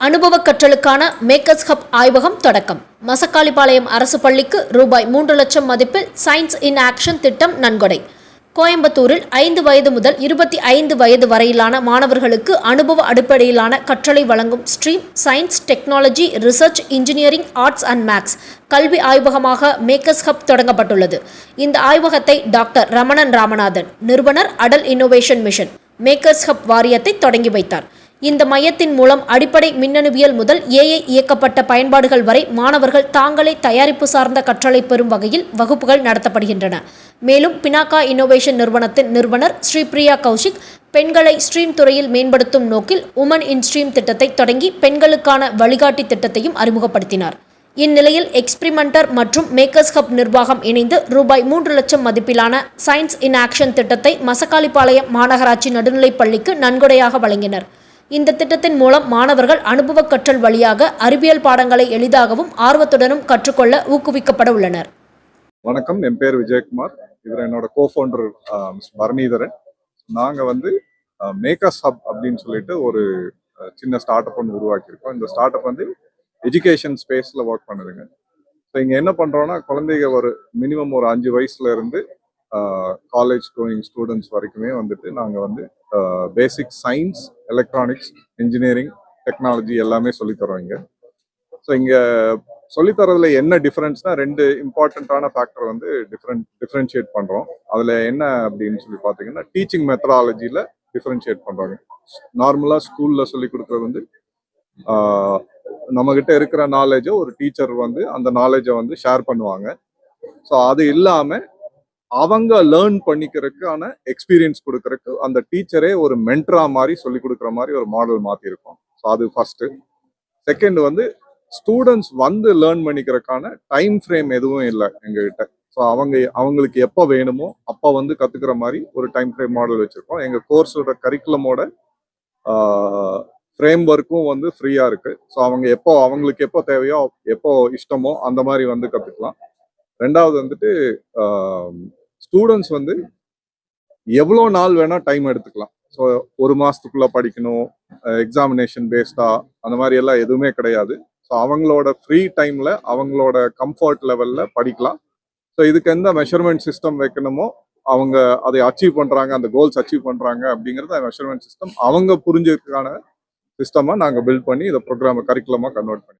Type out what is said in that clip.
அனுபவ கற்றலுக்கான makers hub ஆய்வகம் தொடக்கம். மசக்காளிபாளையம் அரசு பள்ளிக்கு ரூபாய் 3 லட்சம் மதிப்பில் சயின்ஸ் இன் ஆக்ஷன் திட்டம் நன்கொடை. கோயம்புத்தூரில் 5 வயது முதல் 25 வயது வரையிலான மாணவர்களுக்கு அனுபவ அடிப்படையிலான கற்றலை வழங்கும் stream science, technology, research, engineering, arts and maths கல்வி ஆய்வகமாக மேக்கர்ஸ் ஹப் தொடங்கப்பட்டுள்ளது. இந்த ஆய்வகத்தை டாக்டர் ரமணன் ராமநாதன், நிறுவனர், Atal innovation mission, makers hub வாரியத்தை தொடங்கி வைத்தார். இந்த மையத்தின் மூலம் அடிப்படை மின்னணுவியல் முதல் ஏஐ இயக்கப்பட்ட பயன்பாடுகள் வரை மாணவர்கள் தாங்களே தயாரிப்பு சார்ந்த கற்றலை பெறும் வகையில் வகுப்புகள் நடத்தப்படுகின்றன. மேலும் பினாக்கா இன்னோவேஷன் நிறுவனத்தின் நிறுவனர் ஸ்ரீபிரியா கௌஷிக் பெண்களை ஸ்ட்ரீம் துறையில் மேம்படுத்தும் நோக்கில் உமன் இன் ஸ்ட்ரீம் திட்டத்தை தொடங்கி பெண்களுக்கான வழிகாட்டி திட்டத்தையும் அறிமுகப்படுத்தினார். இந்நிலையில் எக்ஸ்பிரிமெண்டர் மற்றும் மேக்கர்ஸ் ஹப் நிர்வாகம் இணைந்து ரூபாய் 3 லட்சம் மதிப்பிலான சயின்ஸ் இன் ஆக்ஷன் திட்டத்தை மசக்காளிபாளையம் மாநகராட்சி நடுநிலைப் பள்ளிக்கு நன்கொடையாக வழங்கினர். இந்த திட்டத்தின் மூலம் மாணவர்கள் அனுபவ கற்றல் வழியாக அறிவியல் பாடங்களை எளிதாகவும் ஆர்வத்துடனும் கற்றுக்கொள்ள ஊக்குவிக்கப்பட உள்ளனர். வணக்கம், என் பேர் விஜயகுமார். இவர் என்னோட கோஃபவுண்டர் பரணிதரன். நாங்கள் மேக்கர்ஸ் ஹப் அப்படின்னு சொல்லிட்டு ஒரு சின்ன ஸ்டார்ட் அப் ஒன்று உருவாக்கியிருக்கோம். இந்த ஸ்டார்ட் அப் எஜுகேஷன் ஸ்பேஸில் ஒர்க் பண்ணுதுங்க. ஸோ இங்கே என்ன பண்ணுறோன்னா, குழந்தைங்க ஒரு மினிமம் ஒரு 5 வயசுல இருந்து காலேஜ் கோயிங் ஸ்டூடெண்ட்ஸ் வரைக்குமே நாங்கள் basic science, electronics, engineering, technology எல்லாமே சொல்லித்தரோம் இங்கே. ஸோ இங்கே சொல்லித்தரதுல என்ன டிஃப்ரென்ஸ்னா, 2 இம்பார்ட்டண்ட்டான ஃபேக்டர் டிஃப்ரென்ஷியேட் பண்ணுறோம். அதில் என்ன அப்படின்னு சொல்லி பார்த்தீங்கன்னா, டீச்சிங் மெத்தடாலஜியில் டிஃப்ரென்ஷியேட் பண்ணுறாங்க. நார்மலாக ஸ்கூலில் சொல்லி கொடுக்குறது நம்மகிட்ட இருக்கிற நாலேஜை ஒரு டீச்சர் அந்த நாலேஜை ஷேர் பண்ணுவாங்க. ஸோ அது இல்லாமல் அவங்க லேர்ன் பண்ணிக்கிறதுக்கான எக்ஸ்பீரியன்ஸ் கொடுக்கறதுக்கு அந்த டீச்சரே ஒரு மென்டரா மாதிரி சொல்லி கொடுக்குற மாதிரி ஒரு மாடல் மாற்றிருக்கோம். ஸோ அது ஃபர்ஸ்ட். செகண்ட் ஸ்டூடெண்ட்ஸ் லேர்ன் பண்ணிக்கிறதுக்கான டைம் ஃப்ரேம் எதுவும் இல்லை எங்ககிட்ட. ஸோ அவங்களுக்கு எப்போ வேணுமோ அப்போ கற்றுக்கிற மாதிரி ஒரு டைம் ஃப்ரேம் மாடல் வச்சுருக்கோம். எங்கள் கோர்ஸோட கரிக்குலமோட ஃப்ரேம் ஒர்க்கும் ஃப்ரீயாக இருக்குது. ஸோ அவங்களுக்கு எப்போ தேவையோ, எப்போ இஷ்டமோ அந்த மாதிரி கற்றுக்கலாம். ரெண்டாவது ஸ்டூடெண்ட்ஸ் எவ்வளோ நாள் வேணால் டைம் எடுத்துக்கலாம். ஸோ 1 மாதத்துக்குள்ளே படிக்கணும், எக்ஸாமினேஷன் பேஸ்டா அந்த மாதிரி எல்லாம் எதுவுமே கிடையாது. ஸோ அவங்களோட ஃப்ரீ டைமில் அவங்களோட கம்ஃபர்ட் லெவலில் படிக்கலாம். ஸோ இதுக்கு எந்த மெஷர்மெண்ட் சிஸ்டம் வைக்கணுமோ அவங்க அதை அச்சீவ் பண்ணுறாங்க, அந்த கோல்ஸ் அச்சீவ் பண்ணுறாங்க அப்படிங்கிறத மெஷர்மெண்ட் சிஸ்டம் அவங்க புரிஞ்சுக்கிறதுக்கான சிஸ்டமாக நாங்கள் பில்ட் பண்ணி இதை ப்ரோக்ராமை கரிக்குலமாக கன்வெர்ட் பண்ணி